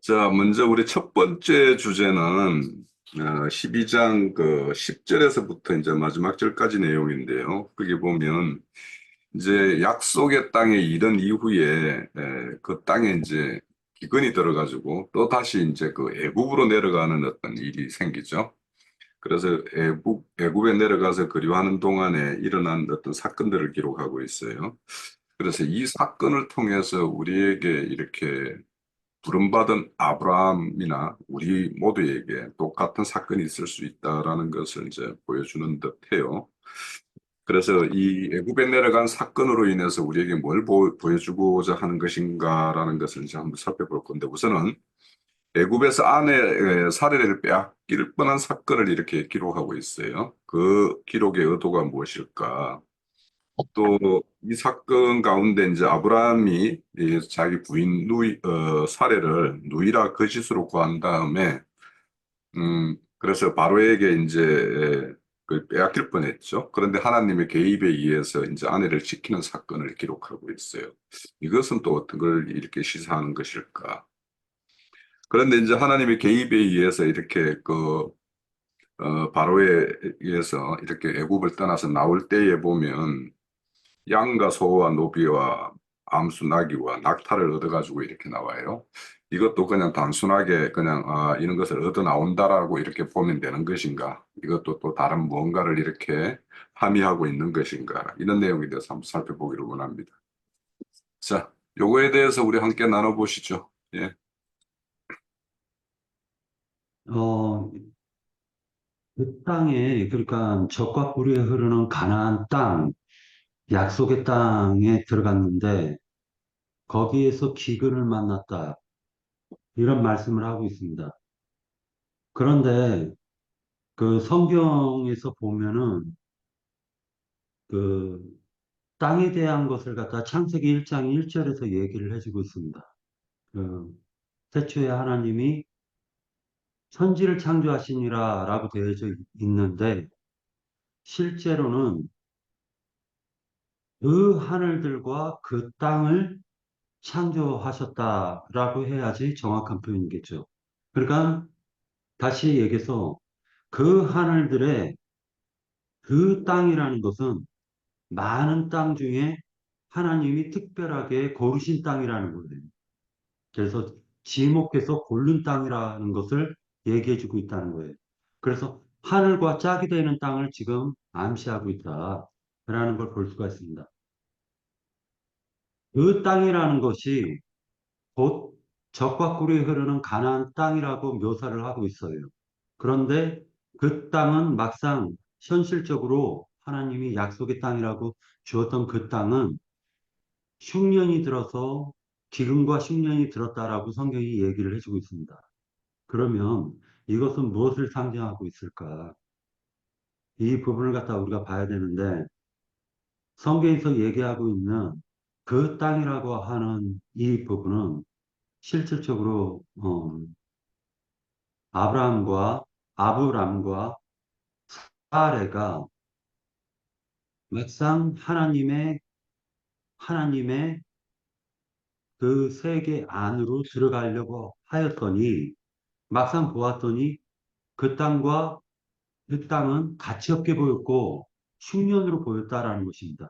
자, 먼저 우리 첫 번째 주제는 12장 그 10절에서부터 이제 마지막 절까지 내용인데요. 거기 보면 이제 약속의 땅에 이른 이후에 그 땅에 이제 기근이 들어가지고 또 다시 이제 그 애굽으로 내려가는 어떤 일이 생기죠. 그래서 애굽에 내려가서 거류하는 동안에 일어난 어떤 사건들을 기록하고 있어요. 그래서 이 사건을 통해서 우리에게 이렇게 부름받은 아브라함이나 우리 모두에게 똑같은 사건이 있을 수 있다라는 것을 이제 보여주는 듯해요. 그래서 이 애굽에 내려간 사건으로 인해서 우리에게 뭘 보여주고자 하는 것인가라는 것을 이제 한번 살펴볼 건데, 우선은 애굽에서 아내의 살해를 빼앗길 뻔한 사건을 이렇게 기록하고 있어요. 그 기록의 의도가 무엇일까? 또 이 사건 가운데 이제 아브라함이 이 자기 부인 사례를 누이라 거짓으로 구한 다음에 그래서 바로에게 이제 그 빼앗길 뻔했죠. 그런데 하나님의 개입에 의해서 이제 아내를 지키는 사건을 기록하고 있어요. 이것은 또 어떤 걸 이렇게 시사하는 것일까? 그런데 이제 하나님의 개입에 의해서 이렇게 바로에 의해서 이렇게 애굽을 떠나서 나올 때에 보면 양과 소와 노비와 암수 나귀와 낙타를 얻어가지고 이렇게 나와요. 이것도 그냥 단순하게 그냥 이런 것을 얻어 나온다라고 이렇게 보면 되는 것인가? 이것도 또 다른 무언가를 이렇게 함의하고 있는 것인가? 이런 내용에 대해서 한번 살펴보기를 원합니다. 자, 요거에 대해서 우리 함께 나눠보시죠. 예. 어, 그 땅에, 그러니까 적과 꿀이 흐르는 가나안 땅, 약속의 땅에 들어갔는데, 거기에서 기근을 만났다. 이런 말씀을 하고 있습니다. 그런데 그 성경에서 보면은 그 땅에 대한 것을 갖다 창세기 1장 1절에서 얘기를 해주고 있습니다. 그 태초에 하나님이 천지를 창조하시니라 라고 되어져 있는데, 실제로는 그 하늘들과 그 땅을 창조하셨다라고 해야지 정확한 표현이겠죠. 그러니까 다시 얘기해서 그 하늘들의 그 땅이라는 것은 많은 땅 중에 하나님이 특별하게 고르신 땅이라는 거예요. 그래서 지목해서 고른 땅이라는 것을 얘기해주고 있다는 거예요. 그래서 하늘과 짝이 되는 땅을 지금 암시하고 있다라는 걸 볼 수가 있습니다. 그 땅이라는 것이 곧 적과 꿀이 흐르는 가나안 땅이라고 묘사를 하고 있어요. 그런데 그 땅은 막상 현실적으로 하나님이 약속의 땅이라고 주었던 그 땅은 흉년이 들어서 기근과 흉년이 들었다라고 성경이 얘기를 해주고 있습니다. 그러면 이것은 무엇을 상징하고 있을까? 이 부분을 갖다 우리가 봐야 되는데 성경에서 얘기하고 있는 그 땅이라고 하는 이 부분은 실질적으로 아브람과 사레가 막상 하나님의 그 세계 안으로 들어가려고 하였더니 막상 보았더니 그 땅과 그 땅은 가치 없게 보였고 흉년으로 보였다라는 것입니다.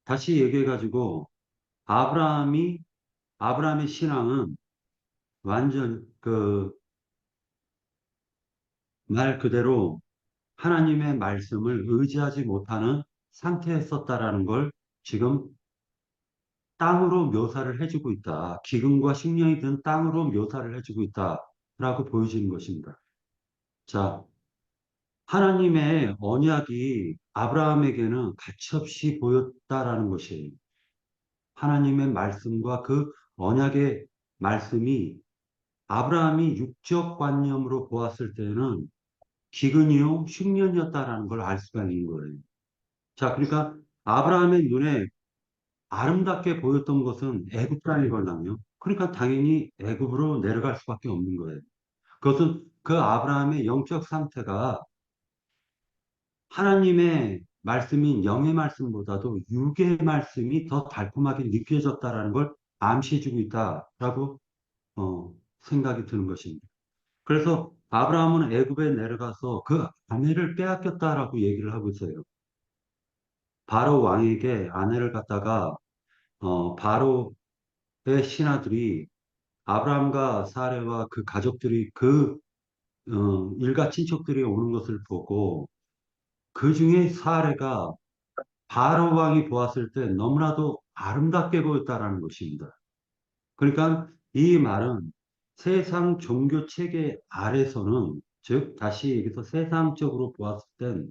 다시 얘기해가지고 아브라함의 신앙은 완전 그 말 그대로 하나님의 말씀을 의지하지 못하는 상태였었다라는 걸 지금 땅으로 묘사를 해주고 있다. 기근과 식량이 든 땅으로 묘사를 해주고 있다라고 보여지는 것입니다. 자, 하나님의 언약이 아브라함에게는 가치없이 보였다라는 것이에요. 하나님의 말씀과 그 언약의 말씀이 아브라함이 육적 관념으로 보았을 때는 기근이요, 식년이었다라는 걸 알 수가 있는 거예요. 자, 그러니까 아브라함의 눈에 아름답게 보였던 것은 애굽 땅이거든요. 그러니까 당연히 애굽으로 내려갈 수밖에 없는 거예요. 그것은 그 아브라함의 영적 상태가 하나님의 말씀인 영의 말씀보다도 육의 말씀이 더 달콤하게 느껴졌다라는 걸 암시해주고 있다라고 생각이 드는 것입니다. 그래서 아브라함은 애굽에 내려가서 그 아내를 빼앗겼다라고 얘기를 하고 있어요. 바로 왕에게 아내를 갖다가 바로의 신하들이 아브라함과 사레와 그 가족들이 일가 친척들이 오는 것을 보고 그 중에 사레가 바로 왕이 보았을 때 너무나도 아름답게 보였다라는 것입니다. 그러니까 이 말은 세상 종교 체계 아래서는 즉 다시 여기서 세상적으로 보았을 땐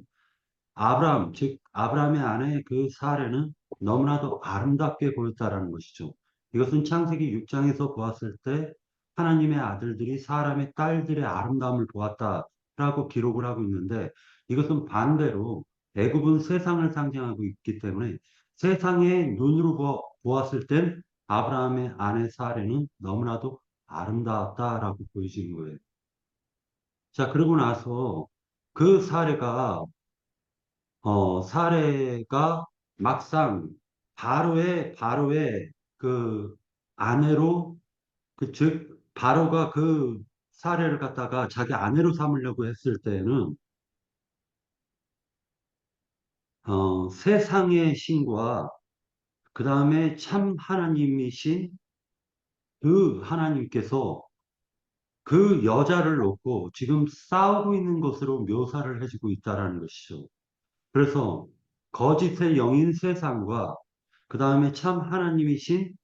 아브라함 즉 아브라함의 아내 그 사례는 너무나도 아름답게 보였다라는 것이죠. 이것은 창세기 6장에서 보았을 때 하나님의 아들들이 사람의 딸들의 아름다움을 보았다라고 기록을 하고 있는데 이것은 반대로 애굽은 세상을 상징하고 있기 때문에 세상의 눈으로 보았을 땐 아브라함의 아내 사례는 너무나도 아름다웠다라고 보여지는 거예요. 자, 그러고 나서 그 사례가 막상 바로의 그 아내로, 즉, 바로가 그 사례를 갖다가 자기 아내로 삼으려고 했을 때에는, 세상의 신과 그 다음에 참 하나님이신 그 하나님께서 그 여자를 놓고 지금 싸우고 있는 것으로 묘사를 해주고 있다라는 것이죠. 그래서 거짓의 영인 세상과 그 다음에 참 하나님이신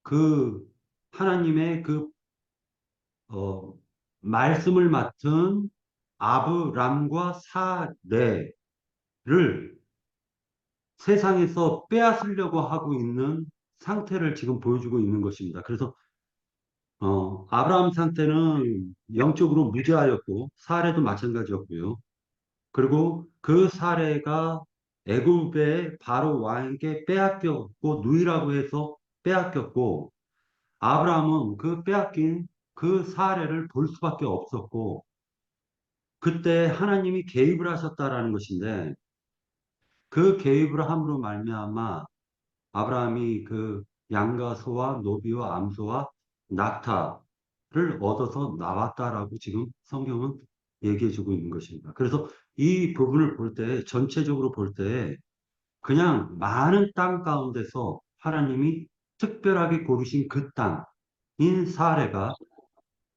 그 하나님의 어, 말씀을 맡은 아브람과 사레를 세상에서 빼앗으려고 하고 있는 상태를 지금 보여주고 있는 것입니다. 그래서 아브라함 상태는 영적으로 무죄하였고 사레도 마찬가지였고요. 그리고 그 사례가 애굽의 바로 왕에게 빼앗겼고 누이라고 해서 빼앗겼고 아브라함은 그 빼앗긴 그 사례를 볼 수밖에 없었고 그때 하나님이 개입을 하셨다라는 것인데 그 개입을 함으로 말미암아 아브라함이 그 양과 소와 노비와 암소와 낙타를 얻어서 나왔다라고 지금 성경은 얘기해 주고 있는 것입니다. 그래서 이 부분을 볼 때, 전체적으로 볼 때, 그냥 많은 땅 가운데서 하나님이 특별하게 고르신 그 땅인 사례가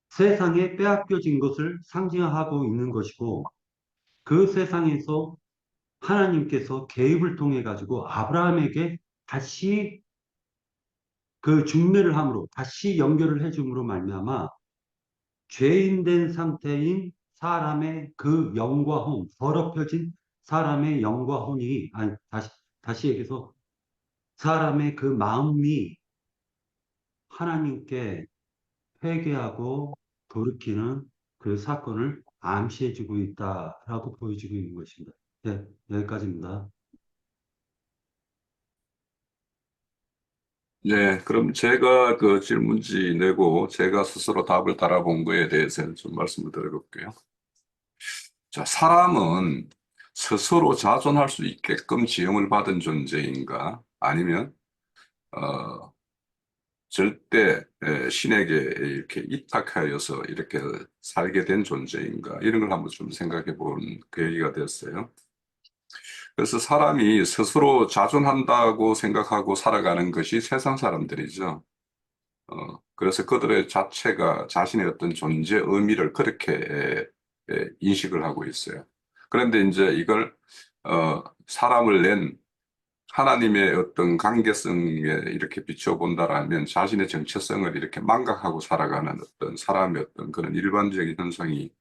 세상에 빼앗겨진 것을 상징하고 있는 것이고, 그 세상에서 하나님께서 개입을 통해 가지고 아브라함에게 다시 그 중매를 함으로 다시 연결을 해줌으로 말미암아 죄인된 상태인 사람의 그 영과 혼, 더럽혀진 사람의 영과 혼이 아니 다시 얘기해서 사람의 그 마음이 하나님께 회개하고 돌이키는 그 사건을 암시해주고 있다라고 보여주고 있는 것입니다. 네, 여기까지입니다. 네, 그럼 제가 그 질문지 내고 제가 스스로 답을 달아본 거에 대해서 좀 말씀을 드려볼게요. 자, 사람은 스스로 자존할 수 있게끔 지음을 받은 존재인가? 아니면, 어, 절대 신에게 이렇게 입탁하여서 이렇게 살게 된 존재인가? 이런 걸 한번 좀 생각해 본 계기가 됐어요. 그래서 사람이 스스로 자존한다고 생각하고 살아가는 것이 세상 사람들이죠. 그래서 그들의 자체가 자신의 어떤 존재 의미를 그렇게 인식을 하고 있어요. 그런데 이제 이걸 사람을 낸 하나님의 어떤 관계성에 이렇게 비춰본다라면 자신의 정체성을 이렇게 망각하고 살아가는 어떤 사람의 어떤 그런 일반적인 현상이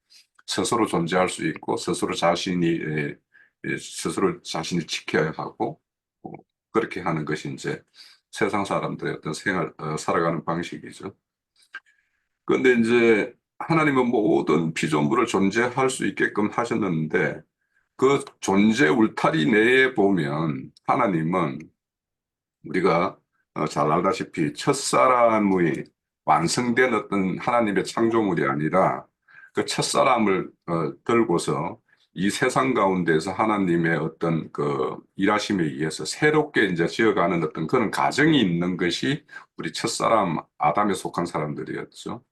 스스로 존재할 수 있고 스스로 자신을 지켜야 하고 어, 그렇게 하는 것이 이제 세상 사람들의 어떤 살아가는 방식이죠. 그런데 이제 하나님은 모든 피조물을 존재할 수 있게끔 하셨는데 그 존재 울타리 내에 보면 하나님은 우리가 잘 알다시피 첫사람의 완성된 어떤 하나님의 창조물이 아니라 그 첫사람을 들고서 이 세상 가운데서 하나님의 어떤 그 일하심에 의해서 새롭게 이제 지어가는 어떤 그런 가정이 있는 것이 우리 첫사람 아담에 속한 사람들이었죠.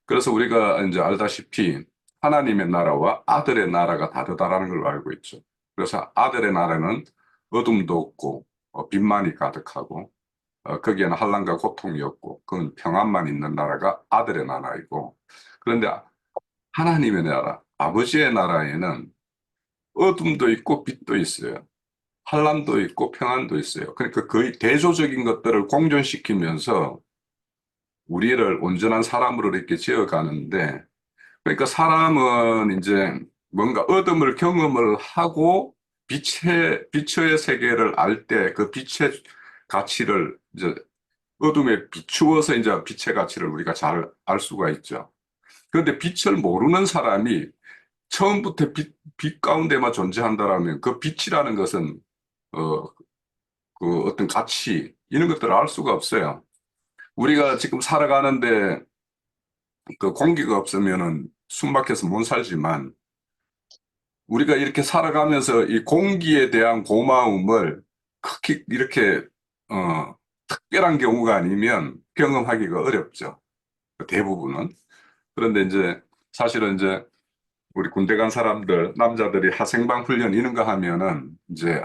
그래서 우리가 이제 알다시피 하나님의 나라와 아들의 나라가 다르다라는 걸 알고 있죠. 그래서 아들의 나라는 어둠도 없고 빛만이 가득하고 거기에는 환난과 고통이 없고 그건 평안만 있는 나라가 아들의 나라이고, 그런데 하나님의 나라, 아버지의 나라에는 어둠도 있고 빛도 있어요. 환난도 있고 평안도 있어요. 그러니까 거의 대조적인 것들을 공존시키면서 우리를 온전한 사람으로 이렇게 지어가는데, 그러니까 사람은 이제 뭔가 어둠을 경험을 하고 빛의 세계를 알 때 그 빛의 가치를 이제 어둠에 비추어서 이제 빛의 가치를 우리가 잘 알 수가 있죠. 그런데 빛을 모르는 사람이 처음부터 빛 가운데만 존재한다라면 그 빛이라는 것은 어, 그 어떤 가치 이런 것들을 알 수가 없어요. 우리가 지금 살아가는데 그 공기가 없으면은 숨 막혀서 못 살지만, 우리가 이렇게 살아가면서 이 공기에 대한 고마움을 크게 이렇게 특별한 경우가 아니면 경험하기가 어렵죠. 대부분은. 그런데 이제 사실은 이제 우리 군대 간 사람들, 남자들이 하생방 훈련 이런 거 하면은 이제,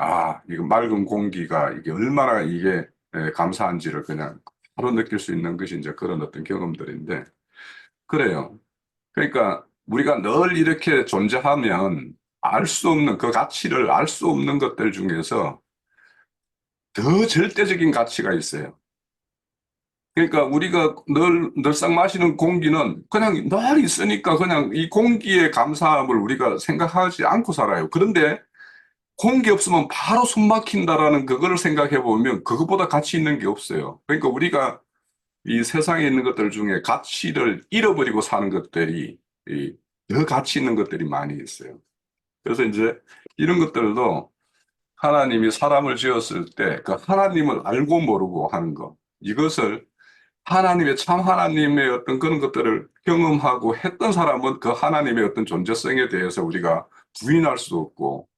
이거 맑은 공기가 이게 얼마나 이게 감사한지를 그냥 바로 느낄 수 있는 것이 이제 그런 어떤 경험들인데, 그래요. 그러니까 우리가 늘 이렇게 존재하면 알 수 없는 그 가치를 알 수 없는 것들 중에서 더 절대적인 가치가 있어요. 그러니까 우리가 늘상 마시는 공기는 그냥 늘 있으니까 그냥 이 공기의 감사함을 우리가 생각하지 않고 살아요. 그런데 공기 없으면 바로 숨 막힌다라는 그거를 생각해 보면 그것보다 가치 있는 게 없어요. 그러니까 우리가 이 세상에 있는 것들 중에 가치를 잃어버리고 사는 것들이 더 가치 있는 것들이 많이 있어요. 그래서 이제 이런 것들도 하나님이 사람을 지었을 때 그 하나님을 알고 모르고 하는 것, 이것을 하나님의 참 하나님의 어떤 그런 것들을 경험하고 했던 사람은 그 하나님의 어떤 존재성에 대해서 우리가 부인할 수 없고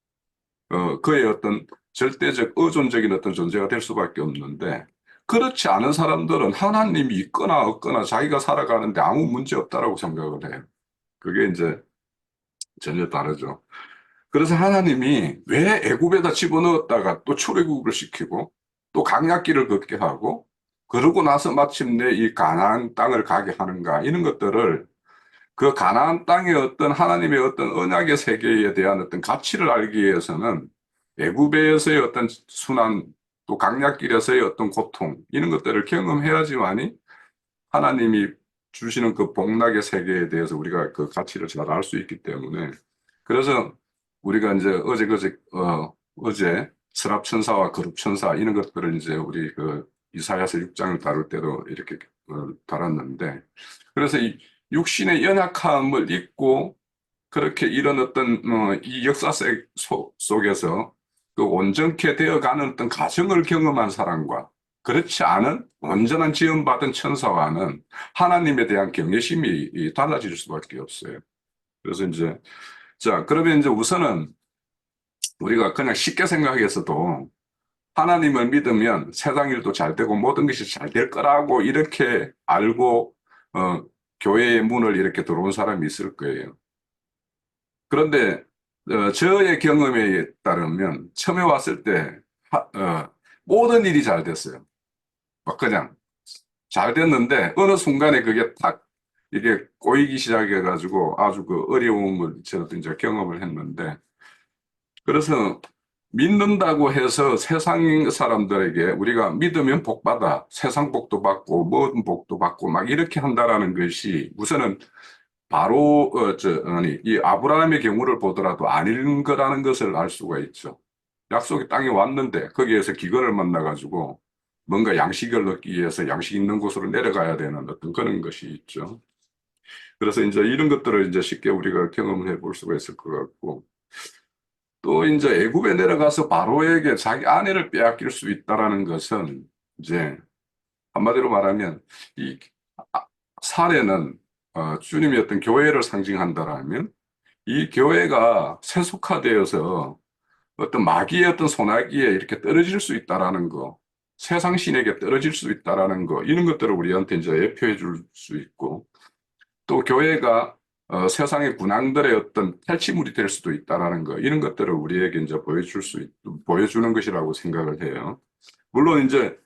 그의 어떤 절대적 의존적인 어떤 존재가 될 수밖에 없는데, 그렇지 않은 사람들은 하나님이 있거나 없거나 자기가 살아가는데 아무 문제 없다라고 생각을 해요. 그게 이제 전혀 다르죠. 그래서 하나님이 왜 애굽에다 집어넣었다가 또 출애굽을 시키고 또 광야길을 걷게 하고 그러고 나서 마침내 이 가나안 땅을 가게 하는가, 이런 것들을 그 가나안 땅의 어떤 하나님의 어떤 언약의 세계에 대한 어떤 가치를 알기 위해서는 애굽에서의 어떤 순환, 또 강약길에서의 어떤 고통 이런 것들을 경험해야지만이 하나님이 주시는 그 복락의 세계에 대해서 우리가 그 가치를 잘 알 수 있기 때문에, 그래서 우리가 이제 어제 스랍천사와 거룩천사 이런 것들을 이제 우리 그 이사야서 6장을 다룰 때도 이렇게 다뤘는데, 그래서 이 육신의 연약함을 잊고 그렇게 이런 어떤 이 역사 속에서 그 온전케 되어가는 어떤 가정을 경험한 사람과 그렇지 않은 온전한 지음받은 천사와는 하나님에 대한 경외심이 달라질 수밖에 없어요. 그래서 이제 자, 그러면 이제 우선은 우리가 그냥 쉽게 생각해서도 하나님을 믿으면 세상 일도 잘 되고 모든 것이 잘 될 거라고 이렇게 알고 교회의 문을 이렇게 들어온 사람이 있을 거예요. 그런데 저의 경험에 따르면 처음에 왔을 때 모든 일이 잘 됐어요. 막 그냥 잘 됐는데 어느 순간에 그게 딱 이게 꼬이기 시작해가지고 아주 그 어려움을 저도 이제 경험을 했는데, 그래서 믿는다고 해서 세상 사람들에게 우리가 믿으면 복 받아, 세상 복도 받고 모든 복도 받고 막 이렇게 한다라는 것이 우선은 바로 이 아브라함의 경우를 보더라도 아닌 거라는 것을 알 수가 있죠. 약속의 땅에 왔는데 거기에서 기근을 만나가지고 뭔가 양식을 얻기 위해서 양식 있는 곳으로 내려가야 되는 어떤 그런 것이 있죠. 그래서 이제 이런 것들을 이제 쉽게 우리가 경험을 해볼 수가 있을 것 같고, 또 이제 애굽에 내려가서 바로에게 자기 아내를 빼앗길 수 있다라는 것은 이제 한마디로 말하면 이 사례는 주님이 어떤 교회를 상징한다라면 이 교회가 세속화되어서 어떤 마귀의 어떤 소나기에 이렇게 떨어질 수 있다라는 거, 세상 신에게 떨어질 수 있다라는 거, 이런 것들을 우리한테 이제 예표해 줄 수 있고, 또 교회가 세상의 군왕들의 어떤 탈취물이 될 수도 있다라는 거, 이런 것들을 우리에게 이제 보여주는 것이라고 생각을 해요. 물론 이제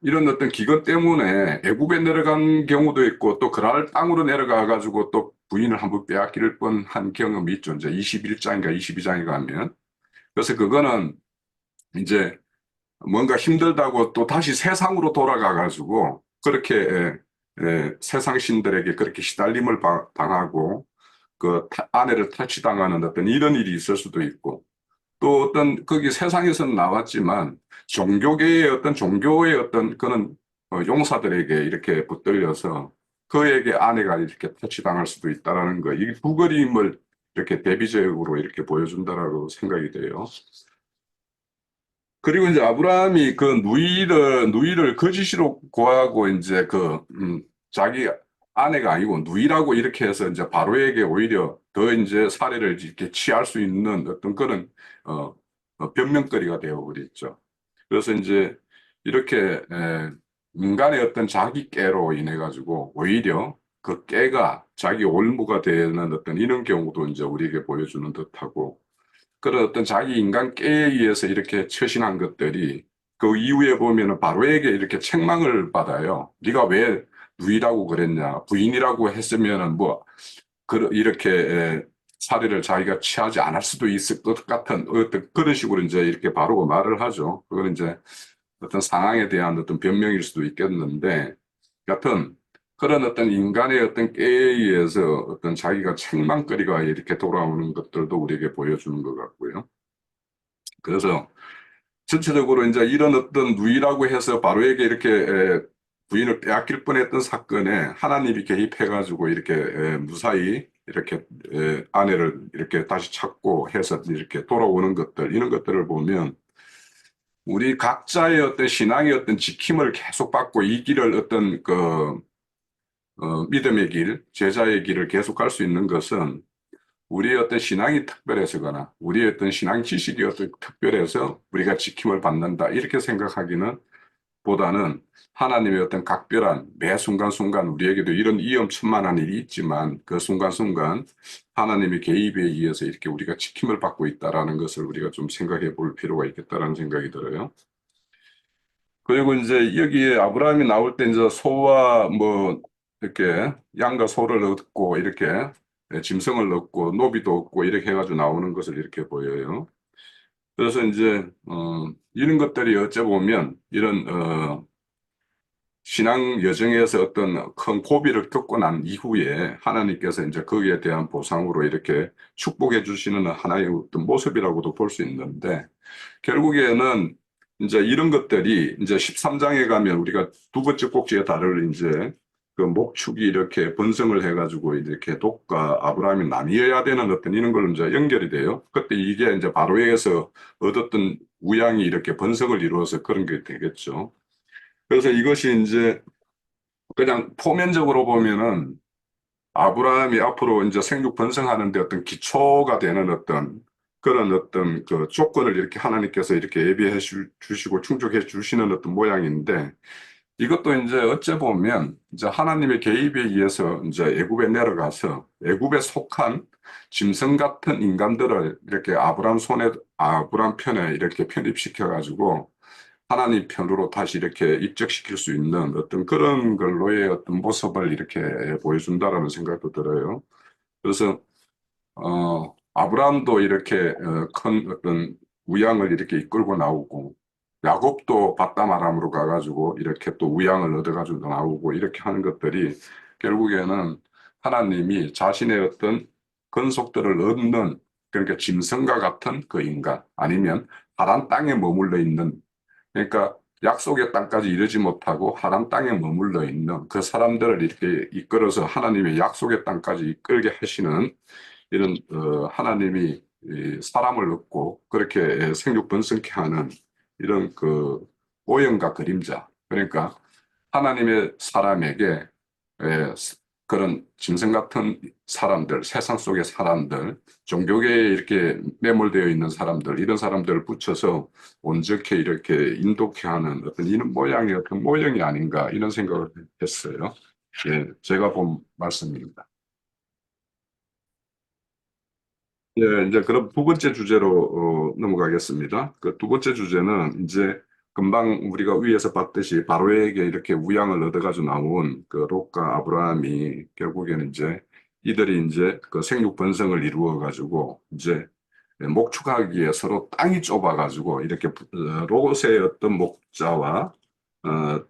이런 어떤 기근 때문에 애굽에 내려간 경우도 있고 또 그랄 땅으로 내려가 가지고 또 부인을 한번 빼앗길 뻔한 경험이 있죠. 이제 21장인가 22장에 가면. 그래서 그거는 이제 뭔가 힘들다고 또 다시 세상으로 돌아가 가지고 그렇게 세상 신들에게 그렇게 시달림을 당하고 그 아내를 탈취당하는 어떤 이런 일이 있을 수도 있고 또 어떤 거기 세상에서는 나왔지만 종교계의 어떤 종교의 어떤 그런 용사들에게 이렇게 붙들려서 그에게 아내가 이렇게 터치당할 수도 있다라는 거, 이 두 그림을 이렇게 대비적으로 이렇게 보여준다라고 생각이 돼요. 그리고 이제 아브라함이 그 누이를 거짓으로 구하고 이제 자기 아내가 아니고 누이라고 이렇게 해서 이제 바로에게 오히려 더 이제 살해를 이렇게 취할 수 있는 어떤 그런, 어, 변명거리가 되어버렸죠. 그래서 이제 이렇게, 인간의 어떤 자기 깨로 인해 가지고 오히려 그 깨가 자기 올무가 되는 어떤 이런 경우도 이제 우리에게 보여주는 듯하고 그런 어떤 자기 인간 깨에 의해서 이렇게 처신한 것들이 그 이후에 보면은 바로에게 이렇게 책망을 받아요. 네가 왜 누이라고 그랬냐? 부인이라고 했으면은 뭐 이렇게 살해를 자기가 취하지 않을 수도 있을 것 같은 어떤 그런 식으로 이제 이렇게 바로 말을 하죠. 그건 이제 어떤 상황에 대한 어떤 변명일 수도 있겠는데, 여튼 그런 어떤 인간의 어떤 깨에 의해서 어떤 자기가 책망거리가 이렇게 돌아오는 것들도 우리에게 보여주는 것 같고요. 그래서 전체적으로 이제 이런 어떤 누이라고 해서 바로에게 이렇게 부인을 빼앗길 뻔했던 사건에 하나님이 개입해가지고 이렇게 무사히 이렇게 아내를 이렇게 다시 찾고 해서 이렇게 돌아오는 것들, 이런 것들을 보면 우리 각자의 어떤 신앙의 어떤 지킴을 계속 받고 이 길을 어떤 믿음의 길, 제자의 길을 계속 갈 수 있는 것은 우리의 어떤 신앙이 특별해서거나 우리의 어떤 신앙 지식이 어떤 특별해서 우리가 지킴을 받는다 이렇게 생각하기는 보다는 하나님의 어떤 각별한 매 순간순간 우리에게도 이런 위험천만한 일이 있지만 그 순간순간 하나님의 개입에 의해서 이렇게 우리가 지킴을 받고 있다라는 것을 우리가 좀 생각해 볼 필요가 있겠다라는 생각이 들어요. 그리고 이제 여기에 아브라함이 나올 때 이제 소와 뭐 이렇게 양과 소를 얻고 이렇게 짐승을 얻고 노비도 얻고 이렇게 해가지고 나오는 것을 이렇게 보여요. 그래서 이제 이런 것들이 어째 보면 이런 신앙 여정에서 어떤 큰 고비를 겪고 난 이후에 하나님께서 이제 거기에 대한 보상으로 이렇게 축복해 주시는 하나의 어떤 모습이라고도 볼 수 있는데 결국에는 이제 이런 것들이 이제 13장에 가면 우리가 두 번째 꼭지에 다룰 이제 그 목축이 이렇게 번성을 해가지고 이렇게 독과 아브라함이 나뉘어야 되는 어떤 이런 걸로 이제 연결이 돼요. 그때 이게 이제 바로에서 얻었던 우양이 이렇게 번성을 이루어서 그런 게 되겠죠. 그래서 이것이 이제 그냥 표면적으로 보면은 아브라함이 앞으로 이제 생육 번성하는데 어떤 기초가 되는 어떤 그런 어떤 그 조건을 이렇게 하나님께서 이렇게 예비해 주시고 충족해 주시는 어떤 모양인데 이것도 이제 어째 보면 이제 하나님의 개입에 의해서 이제 애굽에 내려가서 애굽에 속한 짐승 같은 인간들을 이렇게 아브라함 편에 이렇게 편입시켜 가지고 하나님 편으로 다시 이렇게 입적시킬 수 있는 어떤 그런 걸로의 어떤 모습을 이렇게 보여준다라는 생각도 들어요. 그래서 아브라함도 이렇게 큰 어떤 우양을 이렇게 이끌고 나오고 야곱도 바담 아람으로 가가지고 이렇게 또 우양을 얻어가지고 나오고 이렇게 하는 것들이 결국에는 하나님이 자신의 어떤 건속들을 얻는 그러니까 짐승과 같은 그 인간 아니면 하란 땅에 머물러 있는 그러니까 약속의 땅까지 이르지 못하고 하란 땅에 머물러 있는 그 사람들을 이렇게 이끌어서 하나님의 약속의 땅까지 이끌게 하시는 이런 하나님이 이 사람을 얻고 그렇게 생육 번성케 하는 이런 그 오형과 그림자 그러니까 하나님의 사람에게 그런 짐승 같은 사람들, 세상 속의 사람들, 종교계에 이렇게 매몰되어 있는 사람들, 이런 사람들을 붙여서 온전케 이렇게 인도케 하는 어떤 이런 모양의 어떤 모형이 아닌가 이런 생각을 했어요. 예, 제가 본 말씀입니다. 예, 이제 그럼 두 번째 주제로 넘어가겠습니다. 그 두 번째 주제는 이제 금방 우리가 위에서 봤듯이 바로에게 이렇게 우양을 얻어가지고 나온 그 롯과 아브라함이 결국에는 이제 이들이 이제 그 생육 번성을 이루어 가지고 이제 목축하기에 서로 땅이 좁아가지고 이렇게 롯의 어떤 목자와 어,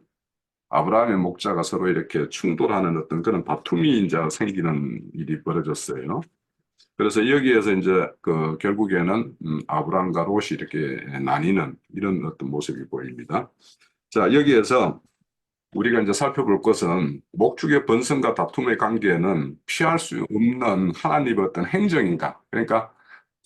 아브라함의 목자가 서로 이렇게 충돌하는 어떤 그런 다툼이 이제 생기는 일이 벌어졌어요. 그래서 여기에서 이제 그 결국에는 아브라함과 롯이 이렇게 나뉘는 이런 어떤 모습이 보입니다. 자, 여기에서 우리가 이제 살펴볼 것은 목축의 번성과 다툼의 관계는 피할 수 없는 하나님의 어떤 행정인가? 그러니까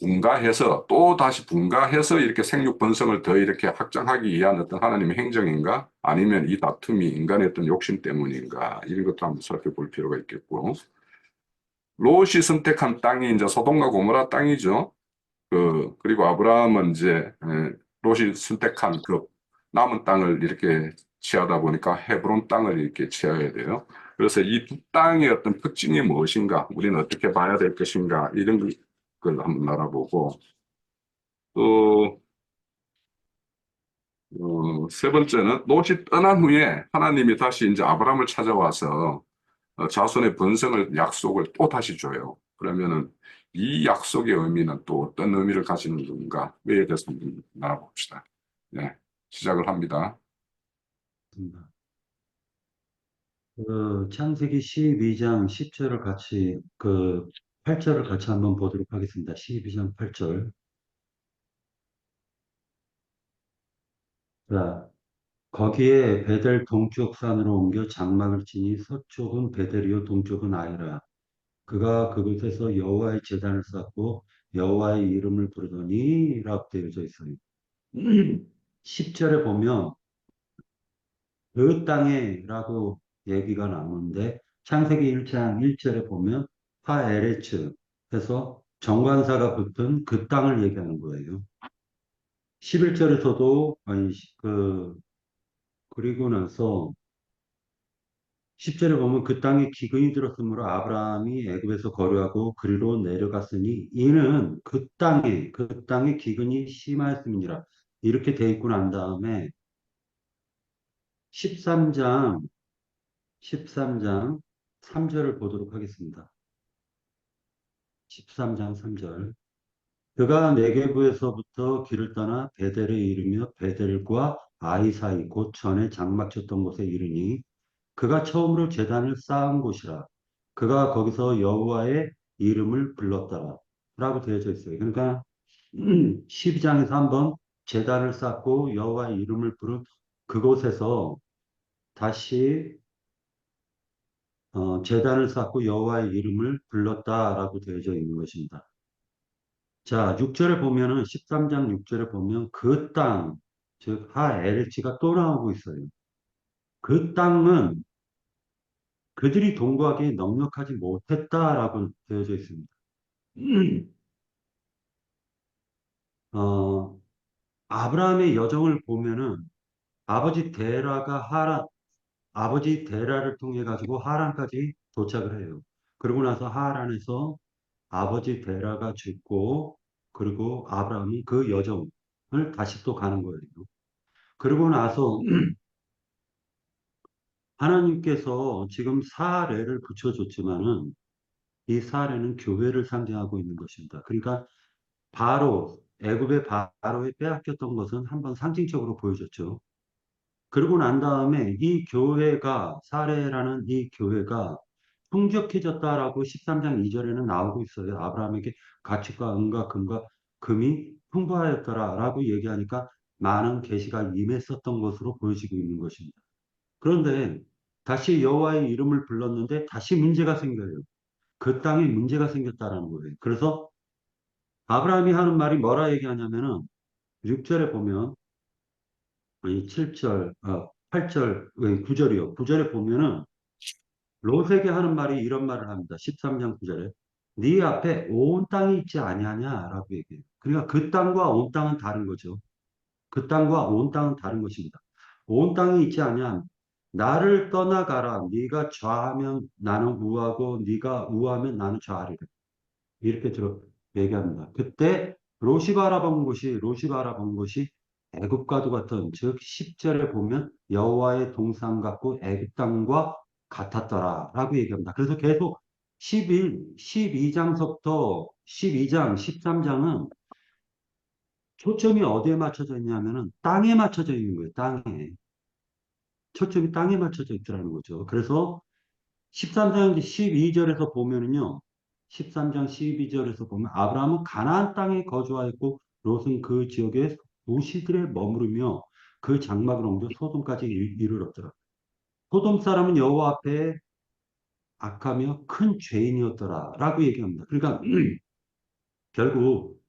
분가해서 또 다시 분가해서 이렇게 생육 번성을 더 이렇게 확장하기 위한 어떤 하나님의 행정인가? 아니면 이 다툼이 인간의 어떤 욕심 때문인가? 이런 것도 한번 살펴볼 필요가 있겠고. 롯이 선택한 땅이 이제 소돔과 고모라 땅이죠. 그리고 아브라함은 이제 롯이 선택한 그 남은 땅을 이렇게 취하다 보니까 헤브론 땅을 이렇게 취해야 돼요. 그래서 이 두 땅의 어떤 특징이 무엇인가, 우리는 어떻게 봐야 될 것인가, 이런 걸 한번 알아보고, 또, 세 번째는 롯이 떠난 후에 하나님이 다시 이제 아브라함을 찾아와서 자손의 번성을 약속을 또 다시 줘요. 그러면은 이 약속의 의미는 또 어떤 의미를 가지는 건가? 에 대해서 한번 알아봅시다. 네, 시작을 합니다. 창세기 12장 10절을 같이, 8절을 같이 한번 보도록 하겠습니다. 12장 8절. 자, 거기에 베델 동쪽 산으로 옮겨 장막을 치니 서쪽은 베델이요 동쪽은 아이라. 그가 그곳에서 여호와의 제단을 쌓고 여호와의 이름을 부르더니 라고 되어져 있어요. 10절에 보면 그 땅에라고 얘기가 나오는데 창세기 1장 1절에 보면 하에레츠 해서 정관사가 붙은 그 땅을 얘기하는 거예요. 11절에서도 아니 그리고 나서 10절에 보면 그 땅에 기근이 들었으므로 아브라함이 애굽에서 거류하고 그리로 내려갔으니 이는 그 땅에 기근이 심하였음이니라. 이렇게 돼 있고 난 다음에 13장 13장 3절을 보도록 하겠습니다. 13장 3절. 그가 네게부에서부터 길을 떠나 베델에 이르며 베델과 아이 사이 곧 전에 장막 쳤던 곳에 이르니 그가 처음으로 제단을 쌓은 곳이라. 그가 거기서 여호와의 이름을 불렀더라. 라고 되어져 있어요. 그러니까 12장에서 한번 제단을 쌓고 여호와의 이름을 부른 그곳에서 다시 제단을 쌓고 여호와의 이름을 불렀다라고 되어져 있는 것입니다. 자, 6절에 보면은 13장 6절에 보면 그 땅, 즉 하엘츠가 또 나오고 있어요. 그 땅은 그들이 동거하기에 넉넉하지 못했다라고 되어져 있습니다. 어, 아브라함의 여정을 보면은 아버지 데라가 아버지 데라를 통해 가지고 하란까지 도착을 해요. 그러고 나서 하란에서 아버지 데라가 죽고 그리고 아브라함이 그 여정을 다시 또 가는 거예요. 그러고 나서 하나님께서 지금 사례를 붙여줬지만은 이 사례는 교회를 상징하고 있는 것입니다. 그러니까 애굽의 바로에 빼앗겼던 것은 한번 상징적으로 보여줬죠. 그러고 난 다음에 이 교회가 사례라는 이 교회가 풍족해졌다라고 13장 2절에는 나오고 있어요. 아브라함에게 가축과 은과 금과 금이 풍부하였더라라고 얘기하니까 많은 계시가 임했었던 것으로 보여지고 있는 것입니다. 그런데 다시 여호와의 이름을 불렀는데 다시 문제가 생겨요. 그 땅에 문제가 생겼다라는 거예요. 그래서 아브라함이 하는 말이 뭐라 얘기하냐면은 6절에 보면 아니 7절, 8절, 9절이요. 9절에 보면은 롯에게 하는 말이 이런 말을 합니다. 13장 9절에 네 앞에 온 땅이 있지 아니하냐라고 얘기해요. 그러니까 그 땅과 온 땅은 다른 거죠. 그 땅과 온 땅은 다른 것입니다. 온 땅이 있지 아니한 나를 떠나가라. 네가 좌하면 나는 우하고 네가 우하면 나는 좌하리라. 이렇게 얘기합니다. 그때 롯이 바라본 곳이 애굽과도 같은 즉 10절에 보면 여호와의 동산 같고 애굽 땅과 같았더라라고 얘기합니다. 그래서 계속 12장서부터 12장, 13장은 초점이 어디에 맞춰져 있냐면은 땅에 맞춰져 있는 거예요. 땅에. 초점이 땅에 맞춰져 있더라는 거죠. 그래서 13장 12절에서 보면은요. 13장 12절에서 보면 아브라함은 가나안 땅에 거주하였고 롯은 그 지역에 도시들에 머무르며 그 장막을 옮겨 소돔까지 이르렀더라. 소돔 사람은 여호와 앞에 악하며 큰 죄인이었더라라고 얘기합니다. 그러니까 결국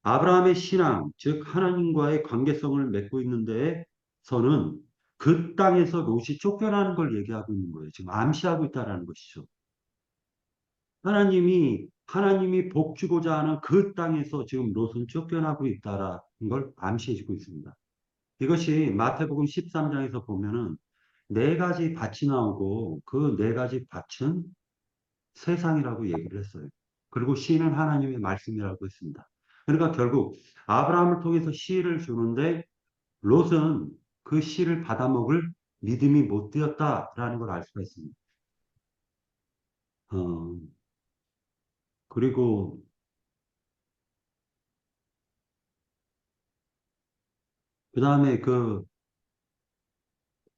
아브라함의 신앙, 즉 하나님과의 관계성을 맺고 있는 데에서는 그 땅에서 롯이 쫓겨나는 걸 얘기하고 있는 거예요. 지금 암시하고 있다라는 것이죠. 하나님이 복 주고자 하는 그 땅에서 지금 롯은 쫓겨나고 있다라는 걸 암시해주고 있습니다. 이것이 마태복음 13장에서 보면은 네 가지 밭이 나오고 그 네 가지 밭은 세상이라고 얘기를 했어요. 그리고 씨는 하나님의 말씀이라고 했습니다. 그러니까 결국 아브라함을 통해서 씨를 주는데 롯은 그 씨를 받아먹을 믿음이 못 되었다라는 걸 알 수가 있습니다. 어, 그리고 그 다음에 그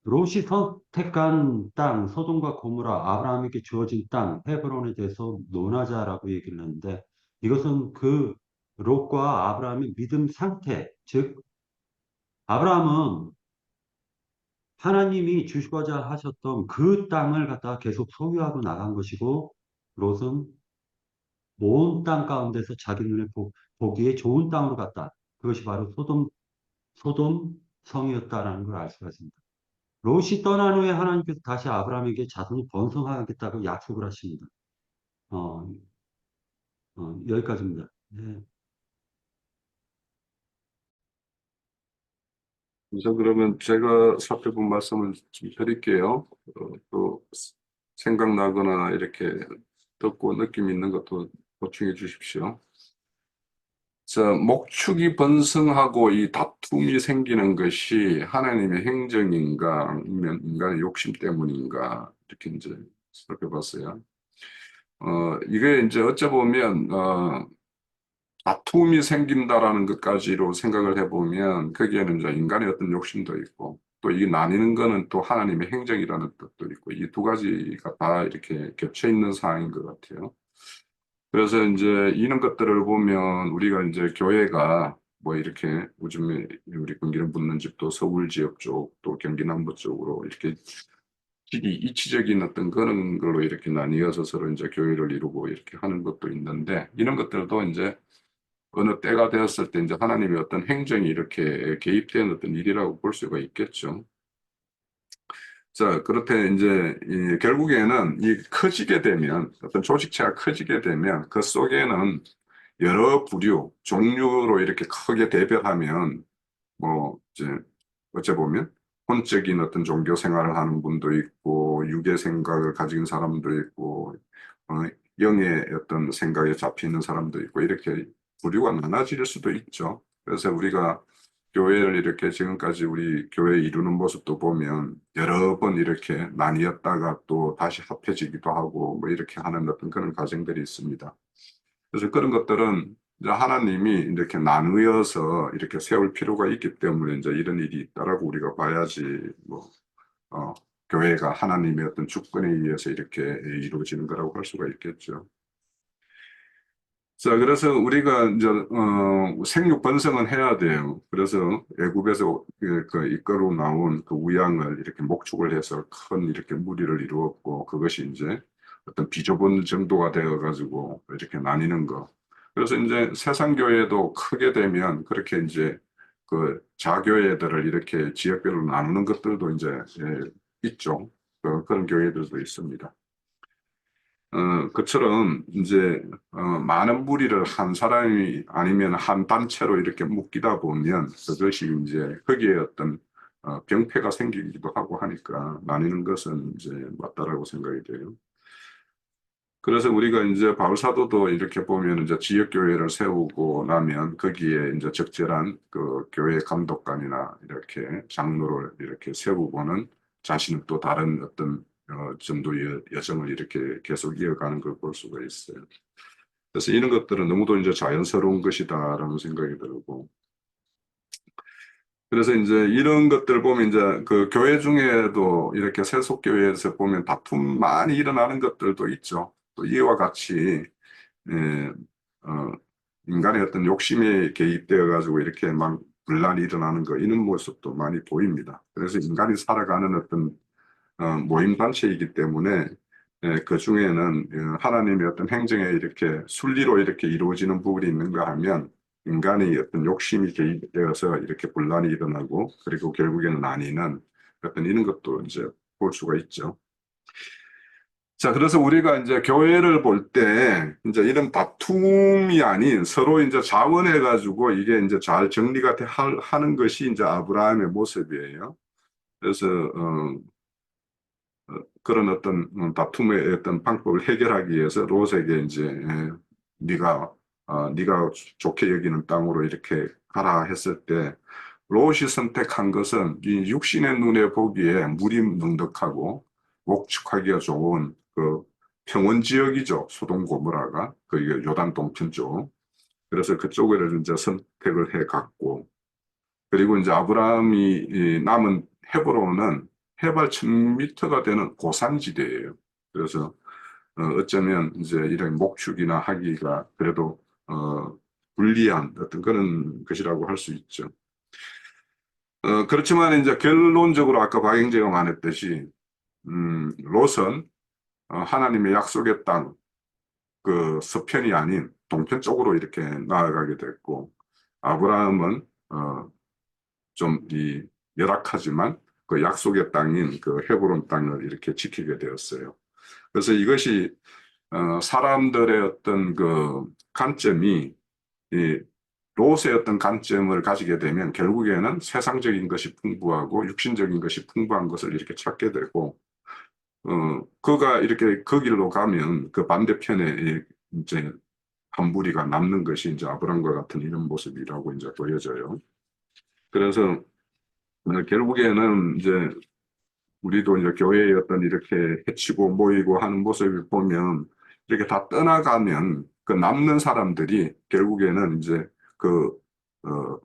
롯이 선택한 땅, 소돔과 고모라, 아브라함에게 주어진 땅, 헤브론에 대해서 논하자라고 얘기를 했는데 이것은 그 롯과 아브라함의 믿음 상태, 즉 아브라함은 하나님이 주시고자 하셨던 그 땅을 갖다가 계속 소유하고 나간 것이고 롯은 온 땅 가운데서 자기 눈에 보기에 좋은 땅으로 갔다. 그것이 바로 소돔 성이었다라는 걸 알 수가 있습니다. 롯이 떠난 후에 하나님께서 다시 아브라함에게 자손이 번성하겠다고 약속을 하십니다. 어, 여기까지입니다. 네. 그래서 그러면 제가 살펴본 말씀을 좀 드릴게요. 또 생각나거나 이렇게 듣고 느낌 있는 것도 보충해 주십시오. 자, 목축이 번성하고 이 다툼이 생기는 것이 하나님의 행정인가, 아니면 인간의 욕심 때문인가, 이렇게 이제 살펴봤어요. 이게 이제 어쩌보면, 다툼이 생긴다라는 것까지로 생각을 해보면, 거기에는 이제 인간의 어떤 욕심도 있고, 또 이 나뉘는 거는 또 하나님의 행정이라는 뜻도 있고, 이 두 가지가 다 이렇게 겹쳐 있는 상황인 것 같아요. 그래서 이제 이런 것들을 보면 우리가 이제 교회가 뭐 이렇게 요즘에 우리 경기는 붙는 집도 서울 지역 쪽 또 경기 남부 쪽으로 이렇게 이치적인 어떤 그런 걸로 이렇게 나뉘어서 서로 이제 교회를 이루고 이렇게 하는 것도 있는데 이런 것들도 이제 어느 때가 되었을 때 이제 하나님의 어떤 행정이 이렇게 개입된 어떤 일이라고 볼 수가 있겠죠. 자, 그렇대 이제 결국에는 이 커지게 되면 어떤 조직체가 커지게 되면 그 속에는 여러 부류, 종류로 이렇게 크게 대별하면 뭐 이제 어째 보면 혼적인 어떤 종교 생활을 하는 분도 있고 육의 생각을 가진 사람도 있고 어, 영의 어떤 생각에 잡히는 사람도 있고 이렇게 부류가 나눠질 수도 있죠. 그래서 우리가 교회를 이렇게 지금까지 우리 교회 이루는 모습도 보면 여러 번 이렇게 나뉘었다가 또 다시 합해지기도 하고 뭐 이렇게 하는 어떤 그런 과정들이 있습니다. 그래서 그런 것들은 이제 하나님이 이렇게 나누어서 이렇게 세울 필요가 있기 때문에 이제 이런 일이 있다라고 우리가 봐야지 뭐, 어, 교회가 하나님의 어떤 주권에 의해서 이렇게 이루어지는 거라고 할 수가 있겠죠. 자, 그래서 우리가 이제, 생육 번성은 해야 돼요. 그래서 애굽에서 그 이끌어 나온 그 우양을 이렇게 목축을 해서 큰 이렇게 무리를 이루었고, 그것이 이제 어떤 비좁은 정도가 되어가지고 이렇게 나뉘는 거. 그래서 이제 세상 교회도 크게 되면 그렇게 이제 그 자교회들을 이렇게 지역별로 나누는 것들도 이제 있죠. 그런 교회들도 있습니다. 그처럼 이제 많은 무리를 한 사람이 아니면 한 단체로 이렇게 묶이다 보면 그것이 이제 거기에 어떤 병폐가 생기기도 하고 하니까 나뉘는 것은 이제 맞다라고 생각이 돼요. 그래서 우리가 이제 바울 사도도 이렇게 보면 이제 지역 교회를 세우고 나면 거기에 이제 적절한 그 교회 감독관이나 이렇게 장로를 이렇게 세우고는 자신은 또 다른 어떤 전도의 여정을 이렇게 계속 이어가는 걸 볼 수가 있어요. 그래서 이런 것들은 너무도 이제 자연스러운 것이다라는 생각이 들고, 그래서 이제 이런 것들 보면 이제 그 교회 중에도 이렇게 세속교회에서 보면 다툼 많이 일어나는 것들도 있죠. 또 이와 같이 예, 어, 인간의 어떤 욕심에 개입되어 가지고 이렇게 막 분란이 일어나는 거 이런 모습도 많이 보입니다. 그래서 인간이 살아가는 어떤 모임 단체이기 때문에 그 중에는 하나님의 어떤 행정에 이렇게 순리로 이렇게 이루어지는 부분이 있는가 하면 인간의 어떤 욕심이 개입되어서 이렇게 분란이 일어나고 그리고 결국에는 나뉘는 어떤 이런 것도 이제 볼 수가 있죠. 자, 그래서 우리가 이제 교회를 볼 때, 이제 이런 다툼이 아닌 서로 이제 자원해가지고 이게 이제 잘 정리가 하는 것이 이제 아브라함의 모습이에요. 그래서, 그런 어떤 다툼의 어떤 방법을 해결하기 위해서 롯에게 이제, 네가 좋게 여기는 땅으로 이렇게 가라 했을 때, 롯이 선택한 것은 이 육신의 눈에 보기에 물이 넉넉하고 목축하기가 좋은 그 평원 지역이죠. 소돔 고모라가 그 요단 동편 쪽. 그래서 그쪽을 이제 선택을 해 갔고 그리고 이제 아브라함이 이 남은 헤브론은 해발 1000m가 되는 고산지대예요. 그래서 어쩌면 이제 이런 목축이나 하기가 그래도 불리한 어떤 그런 것이라고 할 수 있죠. 그렇지만 이제 결론적으로 아까 박영재가 말했듯이, 롯은 하나님의 약속의 땅, 그 서편이 아닌 동편 쪽으로 이렇게 나아가게 됐고, 아브라함은 좀 이 열악하지만 그 약속의 땅인 그 헤브론 땅을 이렇게 지키게 되었어요. 그래서 이것이 사람들의 어떤 그 관점이 이 롯의 어떤 관점을 가지게 되면 결국에는 세상적인 것이 풍부하고 육신적인 것이 풍부한 것을 이렇게 찾게 되고, 그가 이렇게 그 길로 가면 그 반대편에 이제 한 무리가 남는 것이 이제 아브람과 같은 이런 모습이라고 이제 보여져요. 그래서 결국에는 이제 우리도 이제 교회의 어떤 이렇게 해치고 모이고 하는 모습을 보면 이렇게 다 떠나가면 그 남는 사람들이 결국에는 이제 그, 어,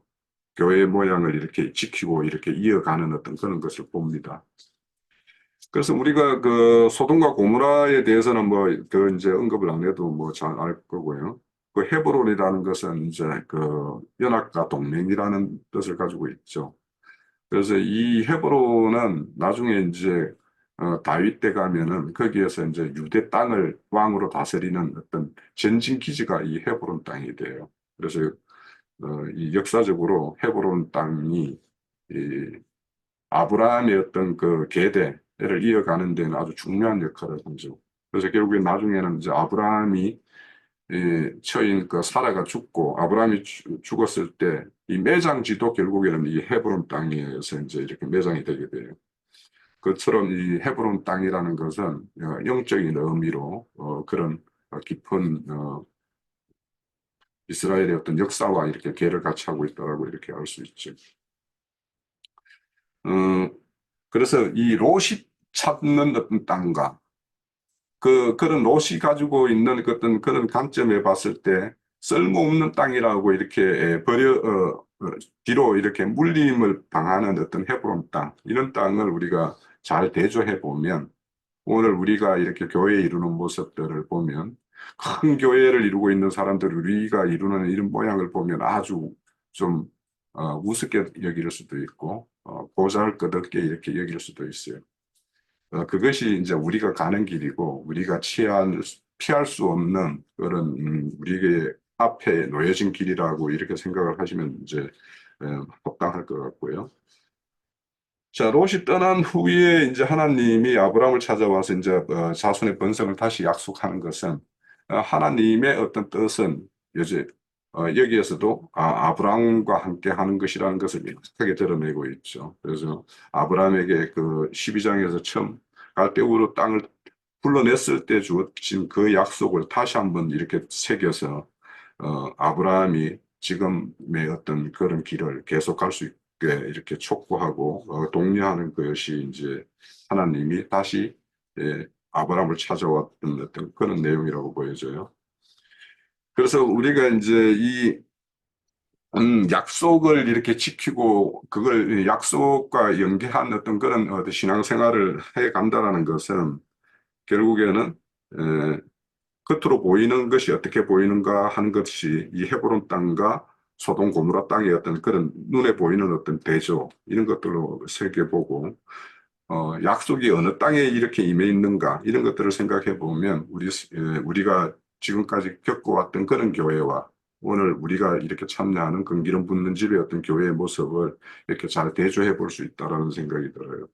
교회의 모양을 이렇게 지키고 이렇게 이어가는 어떤 그런 것을 봅니다. 그래서 우리가 그 소돔과 고모라에 대해서는 뭐 더 이제 언급을 안 해도 뭐 잘 알 거고요. 그 헤브론이라는 것은 이제 그 연합과 동맹이라는 뜻을 가지고 있죠. 그래서 이 헤브론은 나중에 이제 다윗 때 가면은 거기에서 이제 유대 땅을 왕으로 다스리는 어떤 전진 기지가 이 헤브론 땅이 돼요. 그래서 이 역사적으로 헤브론 땅이 이 아브라함의 어떤 그 계대를 이어가는 데는 아주 중요한 역할을 하죠. 그래서 결국에 나중에는 이제 아브라함이 처인 그 사라가 죽고 아브라함이 죽었을 때 이 매장지도 결국에는 이 헤브론 땅에서 이제 이렇게 매장이 되게 돼요. 그처럼 이 헤브론 땅이라는 것은 영적인 의미로 그런 깊은 이스라엘의 어떤 역사와 이렇게 계를 같이 하고 있다라고 이렇게 알 수 있죠. 어, 그래서 이 롯이 찾는 어떤 땅과 그런 롯이 가지고 있는 그 어떤 그런 관점에 봤을 때 쓸모없는 땅이라고 이렇게 뒤로 이렇게 물림을 당하는 어떤 헤브론 땅, 이런 땅을 우리가 잘 대조해 보면 오늘 우리가 이렇게 교회 이루는 모습들을 보면 큰 교회를 이루고 있는 사람들 우리가 이루는 이런 모양을 보면 아주 좀 우습게 여길 수도 있고 보잘것없게 이렇게 여길 수도 있어요. 그것이 이제 우리가 가는 길이고 우리가 피할 수 없는 그런 우리의 앞에 놓여진 길이라고 이렇게 생각을 하시면 이제 합당할 것 같고요. 자, 롯이 떠난 후에 이제 하나님이 아브라함을 찾아와서 이제 자손의 번성을 다시 약속하는 것은 하나님의 어떤 뜻은 이제 여기에서도 아브라함과 함께 하는 것이라는 것을 명확하게 드러내고 있죠. 그래서 아브라함에게 그 12장에서 처음 갈대우르 땅을 불러냈을 때 주어진 그 약속을 다시 한번 이렇게 새겨서 아브라함이 지금의 어떤 그런 길을 계속할 수 있게 이렇게 촉구하고 독려하는 것이 이제 하나님이 다시 아브라함을 찾아왔던 어떤 그런 내용이라고 보여져요. 그래서 우리가 이제 이 약속을 이렇게 지키고 그걸 약속과 연계한 어떤 그런 신앙생활을 해 간다라는 것은 결국에는 에, 겉으로 보이는 것이 어떻게 보이는가 하는 것이 이 헤브론 땅과 소돔 고모라 땅의 어떤 그런 눈에 보이는 어떤 대조 이런 것들로 새겨보고 약속이 어느 땅에 이렇게 임해 있는가 이런 것들을 생각해 보면 우리가 지금까지 겪어왔던 그런 교회와 오늘 우리가 이렇게 참여하는 금기름 붓는 집의 어떤 교회의 모습을 이렇게 잘 대조해 볼 수 있다라는 생각이 들어요.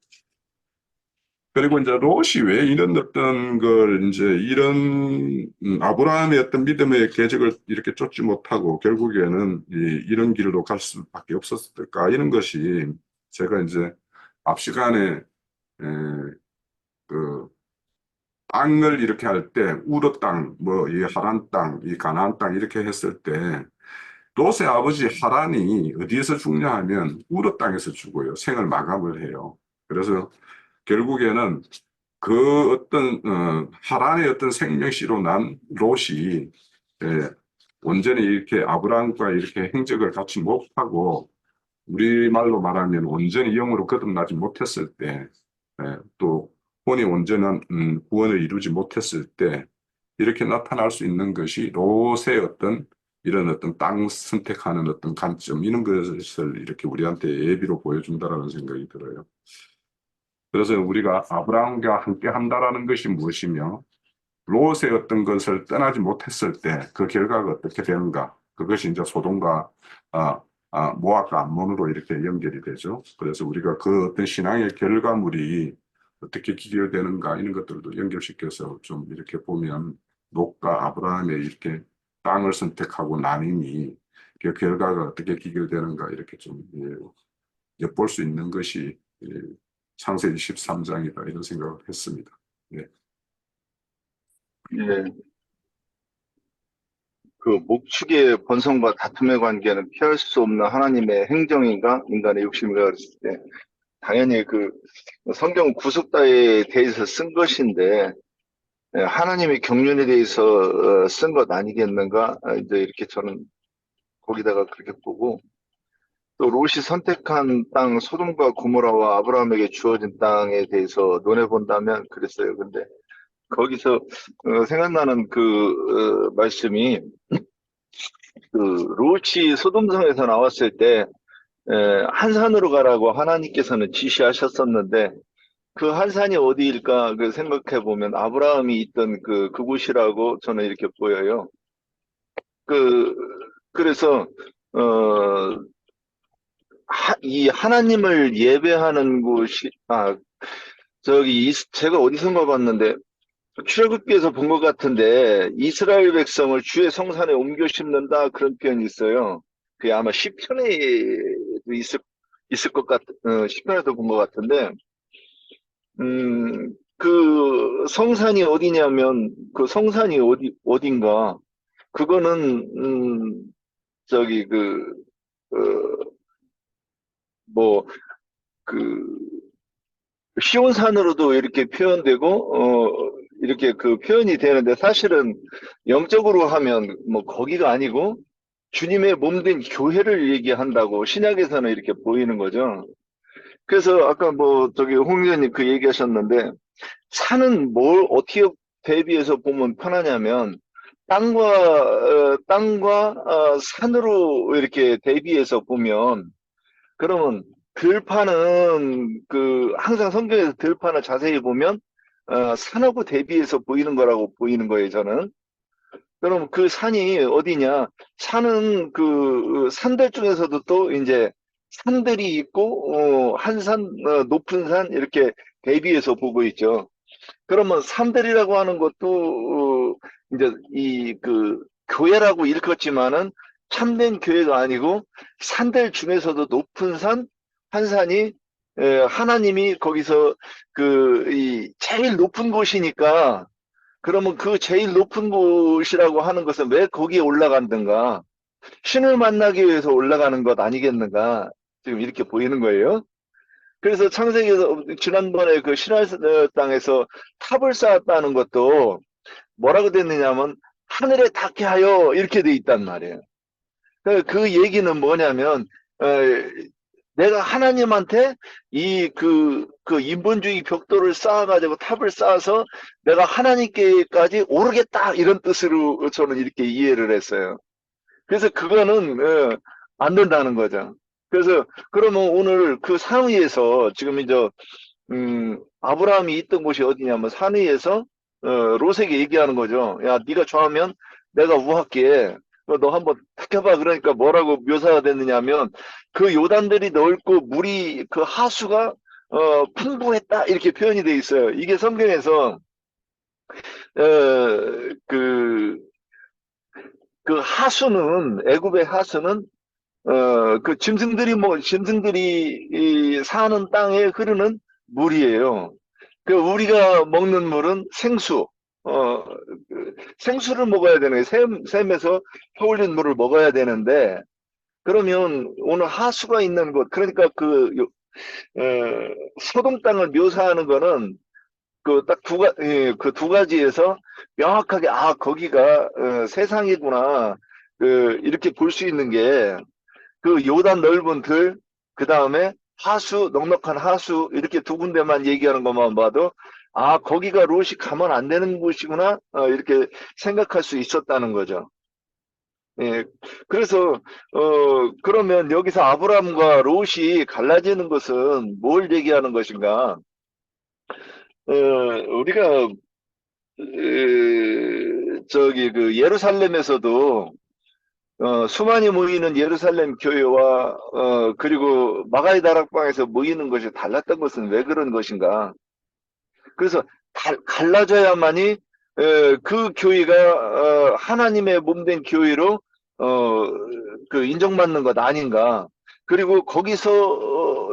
그리고 이제 롯이 왜 이런 어떤 걸 이제 이런 아브라함의 어떤 믿음의 궤적을 이렇게 쫓지 못하고 결국에는 이런 길로 갈 수밖에 없었을까 이런 것이 제가 이제 앞 시간에 에, 그 땅을 이렇게 할 때 우르 땅, 뭐 이 하란 땅, 이 가나안 땅 이렇게 했을 때 롯의 아버지 하란이 어디에서 죽냐하면 우르 땅에서 죽어요. 생을 마감을 해요. 그래서 결국에는 그 어떤 하란의 어떤 생명씨로 난 롯이 예, 온전히 이렇게 아브라함과 이렇게 행적을 같이 못하고 우리말로 말하면 온전히 영으로 거듭나지 못했을 때, 또 혼이 온전한 구원을 이루지 못했을 때 이렇게 나타날 수 있는 것이 롯의 어떤 이런 어떤 땅 선택하는 어떤 관점 이런 것을 이렇게 우리한테 예비로 보여준다라는 생각이 들어요. 그래서 우리가 아브라함과 함께 한다라는 것이 무엇이며 롯의 어떤 것을 떠나지 못했을 때 그 결과가 어떻게 되는가? 그것이 이제 소돔과 아, 모압과 암몬으로 이렇게 연결이 되죠. 그래서 우리가 그 어떤 신앙의 결과물이 어떻게 기결되는가 이런 것들도 연결시켜서 좀 이렇게 보면 롯과 아브라함의 이렇게 땅을 선택하고 나님이 그 결과가 어떻게 기결되는가 이렇게 좀 엿볼 수 있는 것이 창세기 13장이다 이런 생각을 했습니다. 네. 예, 그 목축의 번성과 다툼의 관계는 피할 수 없는 하나님의 행정인가 인간의 욕심인가 그랬을 때 당연히 그 성경 구속다에 대해서 쓴 것인데 하나님의 경륜에 대해서 쓴 것 아니겠는가 이제 이렇게 저는 거기다가 그렇게 보고 또 롯이 선택한 땅 소돔과 고모라와 아브라함에게 주어진 땅에 대해서 논해 본다면 그랬어요. 근데 거기서 생각나는 그 말씀이 그 롯이 소돔성에서 나왔을 때 한 산으로 가라고 하나님께서는 지시하셨었는데 그 한 산이 어디일까 그 생각해 보면 아브라함이 있던 그곳이라고 저는 이렇게 보여요. 그 그래서 어, 이 하나님을 예배하는 곳이 제가 어디선가 봤는데 출애굽기에서 본 것 같은데 이스라엘 백성을 주의 성산에 옮겨 심는다 그런 표현이 있어요. 그게 아마 시편에도 있을 것 시편에도 본 것 같은데 그 성산이 어디냐면 그 성산이 어딘가 그거는 저기 뭐 그 시온산으로도 이렇게 표현되고 이렇게 그 표현이 되는데 사실은 영적으로 하면 뭐 거기가 아니고 주님의 몸된 교회를 얘기한다고 신약에서는 이렇게 보이는 거죠. 그래서 아까 뭐 저기 홍 의원님 그 얘기하셨는데 산은 뭘 어떻게 대비해서 보면 편하냐면 땅과 산으로 이렇게 대비해서 보면 그러면 들판은 항상 성경에서 들판을 자세히 보면 산하고 대비해서 보이는 거라고 보이는 거예요, 저는. 그럼 그 산이 어디냐? 산은 산들 중에서도 또 이제 산들이 있고, 한 산, 높은 산, 이렇게 대비해서 보고 있죠. 그러면 산들이라고 하는 것도, 이제 교회라고 일컫지만은 참된 교회가 아니고 산들 중에서도 높은 산, 한 산이, 하나님이 거기서 제일 높은 곳이니까 그러면 그 제일 높은 곳이라고 하는 것은 왜 거기에 올라간든가? 신을 만나기 위해서 올라가는 것 아니겠는가? 지금 이렇게 보이는 거예요. 그래서 창세기에서 지난번에 그 신할 땅에서 탑을 쌓았다는 것도 뭐라고 됐느냐면 하늘에 닿게 하여 이렇게 돼 있단 말이에요. 그 얘기는 뭐냐면 어, 내가 하나님한테 그 인본주의 벽돌을 쌓아가지고 탑을 쌓아서 내가 하나님께까지 오르겠다 이런 뜻으로 저는 이렇게 이해를 했어요. 그래서 그거는 안 된다는 거죠. 그래서 그러면 오늘 그 산 위에서 지금 이제 아브라함이 있던 곳이 어디냐면 산 위에서 롯에게 얘기하는 거죠. 야, 네가 좋아하면 내가 우할게. 너 한번 택해봐. 그러니까 뭐라고 묘사가 됐느냐면 그 요단들이 넓고 물이 그 하수가 풍부했다 이렇게 표현이 돼 있어요. 이게 성경에서 어, 그, 그 하수는 애굽의 하수는 그 짐승들이 사는 땅에 흐르는 물이에요. 그 우리가 먹는 물은 생수, 생수를 먹어야 되는 거예요. 샘에서 퍼올린 물을 먹어야 되는데, 그러면 오늘 하수가 있는 곳, 그러니까 소돔 땅을 묘사하는 거는 그 딱 두 가지에서 명확하게, 아, 거기가 세상이구나. 이렇게 볼 수 있는 게, 그 요단 넓은 들, 그 다음에 하수, 넉넉한 하수, 이렇게 두 군데만 얘기하는 것만 봐도, 아, 거기가 롯이 가면 안 되는 곳이구나, 이렇게 생각할 수 있었다는 거죠. 예, 그래서, 그러면 여기서 아브람과 롯이 갈라지는 것은 뭘 얘기하는 것인가? 우리가, 예루살렘에서도 수많이 모이는 예루살렘 교회와 그리고 마가의 다락방에서 모이는 것이 달랐던 것은 왜 그런 것인가? 그래서 갈라져야만이 그 교회가 하나님의 몸된 교회로 인정받는 것 아닌가? 그리고 거기에서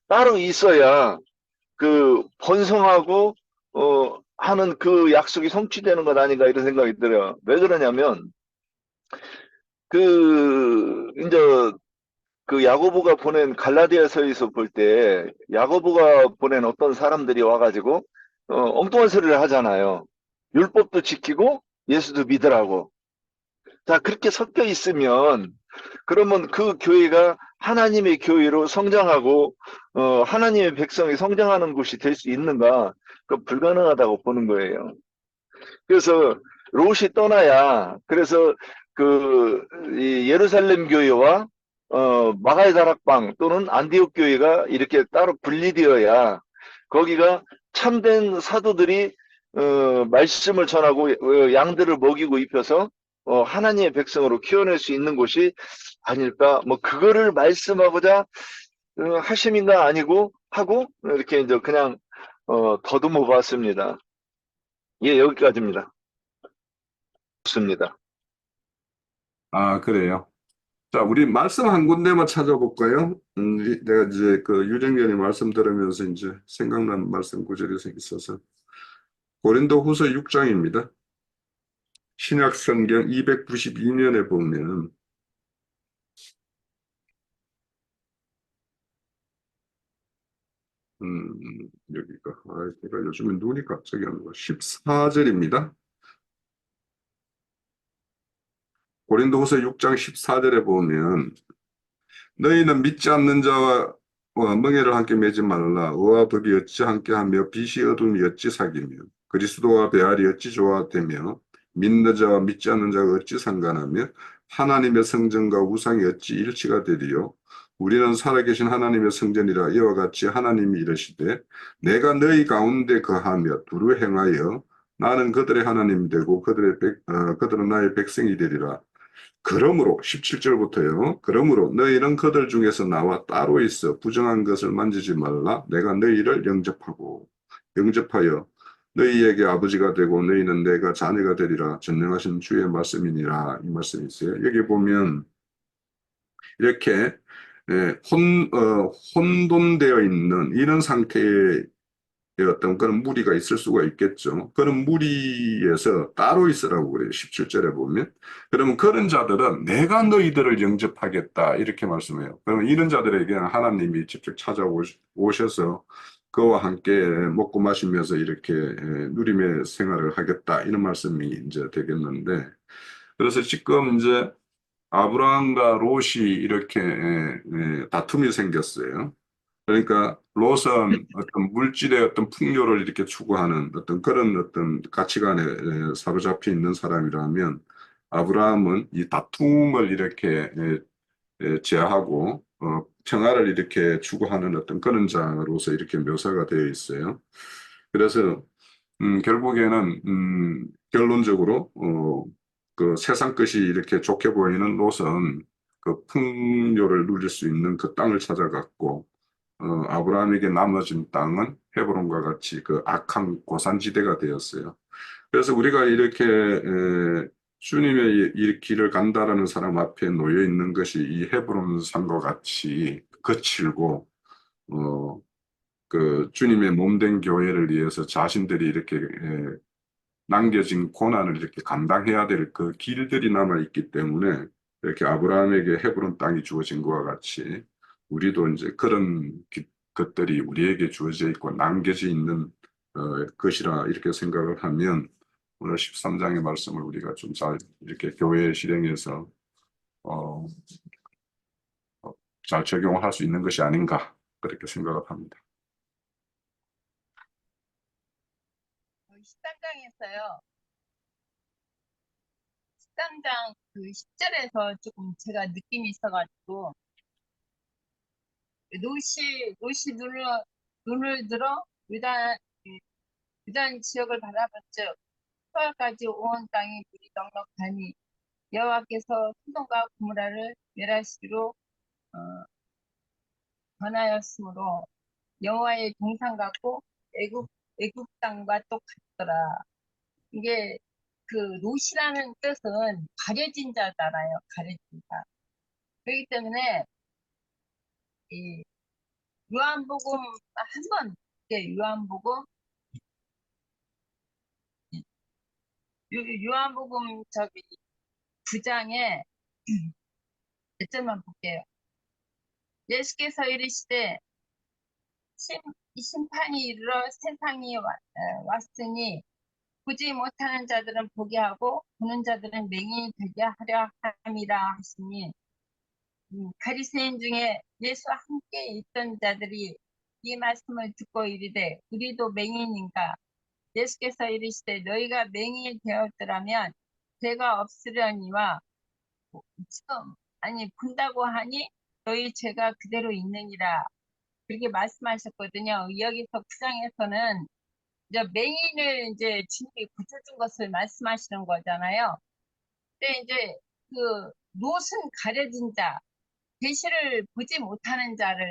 따로 있어야 번성하고 하는 그 약속이 성취되는 것 아닌가 이런 생각이 들어요. 왜 그러냐면 이제 야고보가 보낸 갈라디아서에서 볼 때 야고보가 보낸 어떤 사람들이 와가지고 엉뚱한 소리를 하잖아요. 율법도 지키고 예수도 믿으라고. 자, 그렇게 섞여 있으면 그러면 그 교회가 하나님의 교회로 성장하고 하나님의 백성이 성장하는 곳이 될 수 있는가? 그 불가능하다고 보는 거예요. 그래서 롯이 떠나야 그래서 이 예루살렘 교회와 마가의 다락방 또는 안디옥 교회가 이렇게 따로 분리되어야 거기가 참된 사도들이 말씀을 전하고 양들을 먹이고 입혀서 하나님의 백성으로 키워낼 수 있는 곳이 아닐까? 뭐 그거를 말씀하고자 하심인가 아니고 하고 이렇게 이제 그냥 더듬어 봤습니다. 예, 여기까지입니다. 좋습니다. 아, 그래요. 자, 우리 말씀 한 군데만 찾아볼까요? 내가 이제 그 유정견이 말씀 들으면서 이제 생각난 말씀 구절이 있어서. 고린도 후서 6장입니다. 신약 성경 292년에 보면, 여기가, 제가 요즘에 눈이 갑자기 안 와. 14절입니다. 고린도후서 6장 14절에 보면 너희는 믿지 않는 자와 멍에를 함께 매지 말라. 의와 법이 어찌 함께하며 빛이 어둠이 어찌 사귀며 그리스도와 베알이 어찌 조화되며 믿는 자와 믿지 않는 자가 어찌 상관하며 하나님의 성전과 우상이 어찌 일치가 되리요. 우리는 살아계신 하나님의 성전이라. 이와 같이 하나님이 이르시되 내가 너희 가운데 거하며 두루 행하여 나는 그들의 하나님이 되고 그들은 나의 백성이 되리라. 그러므로 17절부터요. 그러므로 너희는 그들 중에서 나와 따로 있어 부정한 것을 만지지 말라. 내가 너희를 영접하여 너희에게 아버지가 되고 너희는 내가 자녀가 되리라. 전능하신 주의 말씀이니라. 이 말씀이 있어요. 여기 보면 이렇게 혼돈되어 있는 이런 상태의 어떤 그런 무리가 있을 수가 있겠죠. 그런 무리에서 따로 있으라고 그래요. 17절에 보면. 그러면 그런 자들은 내가 너희들을 영접하겠다. 이렇게 말씀해요. 그러면 이런 자들에게는 하나님이 직접 찾아오셔서 그와 함께 먹고 마시면서 이렇게 누림의 생활을 하겠다. 이런 말씀이 이제 되겠는데. 그래서 지금 이제 아브라함과 롯이 이렇게 다툼이 생겼어요. 그러니까 롯은 어떤 물질의 어떤 풍요를 이렇게 추구하는 어떤 그런 어떤 가치관에 사로잡혀 있는 사람이라면 아브라함은 이 다툼을 이렇게 제하고 평화를 이렇게 추구하는 어떤 그런 자로서 이렇게 묘사가 되어 있어요. 그래서 결국에는 결론적으로 그 세상 것이 이렇게 좋게 보이는 롯은 그 풍요를 누릴 수 있는 그 땅을 찾아갔고 아브라함에게 나머진 땅은 헤브론과 같이 그 악한 고산지대가 되었어요. 그래서 우리가 이렇게 주님의 이 길을 간다라는 사람 앞에 놓여 있는 것이 이 헤브론 산과 같이 거칠고 어, 그 주님의 몸된 교회를 위해서 자신들이 이렇게 남겨진 고난을 이렇게 감당해야 될 그 길들이 남아 있기 때문에 이렇게 아브라함에게 헤브론 땅이 주어진 것과 같이 우리도 이제 그런 것들이 우리에게 주어져 있고 남겨져 있는 것이라 이렇게 생각을 하면 오늘 13장의 말씀을 우리가 좀 잘 이렇게 교회에 실행해서 어, 잘 적용할 수 있는 것이 아닌가 그렇게 생각을 합니다. 13장에서요. 13장 그 10절에서 조금 제가 느낌이 있어가지고 롯이 눈을 들어 유단 지역을 바라봤죠. 수알까지 온 땅이 물이 넉넉하니 여호와께서 소돔과 고모라를 멸하시기로 전하였으므로 여호와의 동산 같고 애굽 땅과 똑같더라. 이게 그 롯이라는 뜻은 가려진 자잖아요. 가려진 자. 그렇기 때문에 이 요한복음 한번 요한복음 요한복음 저기 9장에 몇 절만 볼게요. 예수께서 이르시되 이 심판이 이르러 세상이 왔으니 보지 못하는 자들은 보게 하고 보는 자들은 맹인이 되게 하려 함이라 하시니 바리새인 중에 예수와 함께 있던 자들이 이 말씀을 듣고 이르되 우리도 맹인인가? 예수께서 이르시되 너희가 맹인이 되었더라면 죄가 없으려니와 지금 본다고 하니 너희 죄가 그대로 있느니라 그렇게 말씀하셨거든요. 여기서 9장에서는 이제 맹인을 이제 주님이 고쳐준 것을 말씀하시는 거잖아요. 근데 이제 그 롯은 가려진 자, 계시를 보지 못하는 자를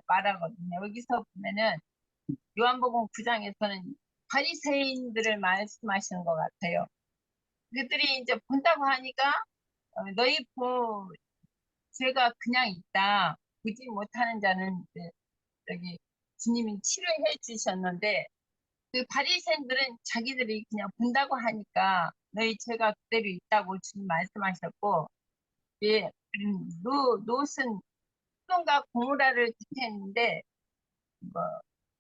말하거든요. 여기서 보면은 요한복음 9장에서는 바리새인들을 말씀하시는 것 같아요. 그들이 이제 본다고 하니까 너희 죄가 그냥 있다. 보지 못하는 자는 이제 여기 주님이 치료해 주셨는데 그 바리새인들은 자기들이 그냥 본다고 하니까 너희 죄가 그대로 있다고 주님 말씀하셨고 예, 롯은 소돔과 고모라를 뜻했는데 뭐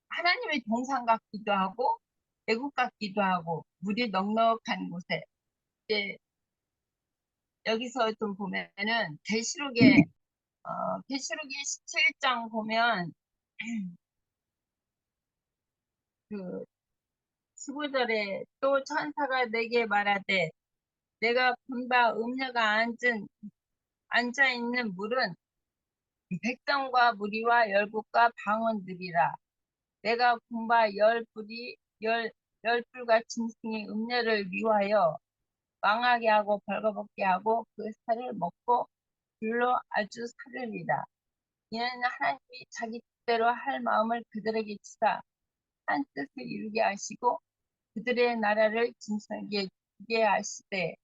하나님의 동산 같기도 하고 애국 같기도 하고 물이 넉넉한 곳에 이제 여기서 좀 보면은 계시록의 17장 보면 그 15절에 또 천사가 내게 말하되 내가 본 바 음녀가 앉아 있는 물은 백성과 무리와 열국과 방언들이라. 내가 본 바 열불과 짐승이 음녀를 미워하여 망하게 하고 벌거벗게 하고 그 살을 먹고 불로 아주 살으리라. 이는 하나님이 자기 뜻대로 할 마음을 그들에게 주사 한 뜻을 이루게 하시고 그들의 나라를 진설하게 주게 하시되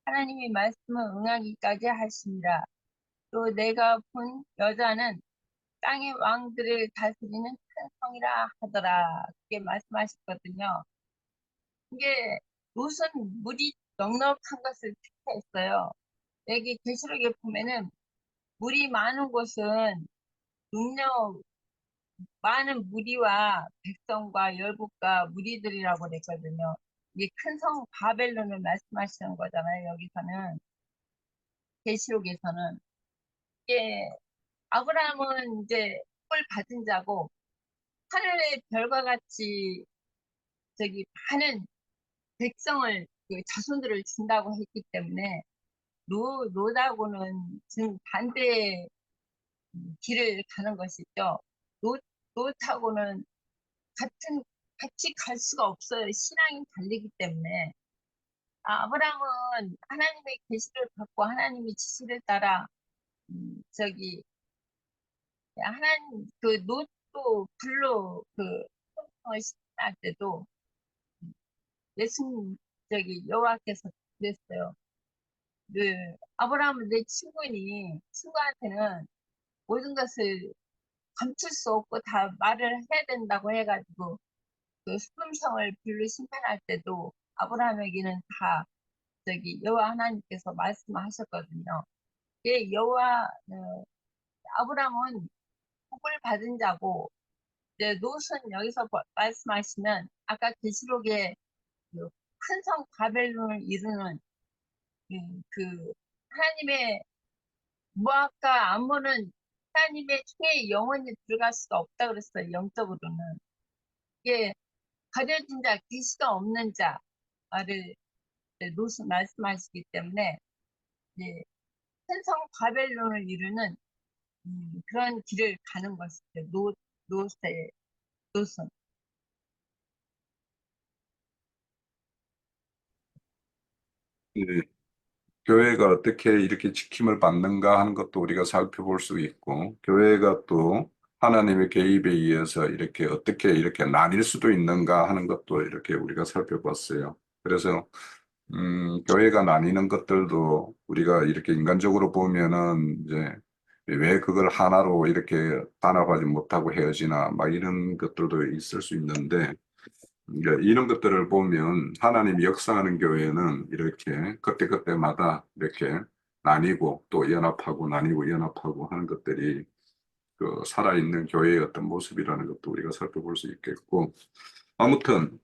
하나님이 말씀을 응하기까지 하시니라. 또 내가 본 여자는 땅의 왕들을 다스리는 큰 성이라 하더라. 그게 말씀하셨거든요. 이게 롯은 물이 넉넉한 것을 택했어요. 여기 계시록에 보면은 물이 많은 곳은 능력 많은 무리와 백성과 열국과 무리들이라고 그랬거든요. 이게 큰 성 바벨론을 말씀하시는 거잖아요. 여기서는 계시록에서는 이게 아브라함은 이제 복을 받은 자고 하늘의 별과 같이 저기 많은 백성을 그 자손들을 준다고 했기 때문에 롯하고는 지금 반대의 길을 가는 것이죠. 롯, 롯하고는 같이 갈 수가 없어요. 신앙이 달리기 때문에. 아브라함은 하나님의 계시를 받고 하나님의 지시를 따라, 저기, 하나님, 그 롯도 불로 그 성경을 시작할 때도 예수님, 저기, 여호와께서 그랬어요. 그, 아브라함은 내 친구한테는 모든 것을 감출 수 없고 다 말을 해야 된다고 해가지고, 그 수금성을 불로 심판할 때도 아브라함에게는 다 저기 여호와 하나님께서 말씀하셨거든요. 예, 아브라함은 복을 받은 자고 이제 롯은 여기서 말씀하시면 아까 계시록에 큰 성 바벨론을 이루는 그 하나님의 모압과 암몬은 하나님의 총에 영원히 들어갈 수가 없다 그랬어요. 영적으로는 이게 가려진 자, 계시가 없는 자를 롯은 말씀하시기 때문에 이제 큰성 바벨론을 이루는 그런 길을 가는 것이죠. 롯의 롯은. 네. 교회가 어떻게 이렇게 지킴을 받는가 하는 것도 우리가 살펴볼 수 있고, 교회가 또 하나님의 개입에 의해서 이렇게 어떻게 이렇게 나뉠 수도 있는가 하는 것도 이렇게 우리가 살펴봤어요. 그래서, 교회가 나뉘는 것들도 우리가 이렇게 인간적으로 보면은 이제 왜 그걸 하나로 이렇게 단합하지 못하고 헤어지나 막 이런 것들도 있을 수 있는데, 그러니까 이런 것들을 보면 하나님이 역사하는 교회는 이렇게 그때그때마다 이렇게 나뉘고 또 연합하고 나뉘고 연합하고 하는 것들이 그 살아있는 교회의 어떤 모습이라는 것도 우리가 살펴볼 수 있겠고, 아무튼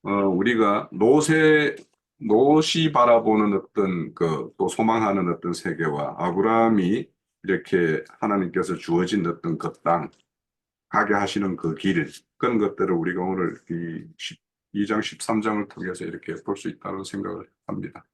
우리가 롯이 바라보는 어떤 그 또 소망하는 어떤 세계와 아브라함이 이렇게 하나님께서 주어진 어떤 그 땅, 가게 하시는 그 길, 그런 것들을 우리가 오늘 이 2장 13장을 통해서 이렇게 볼 수 있다고 생각을 합니다.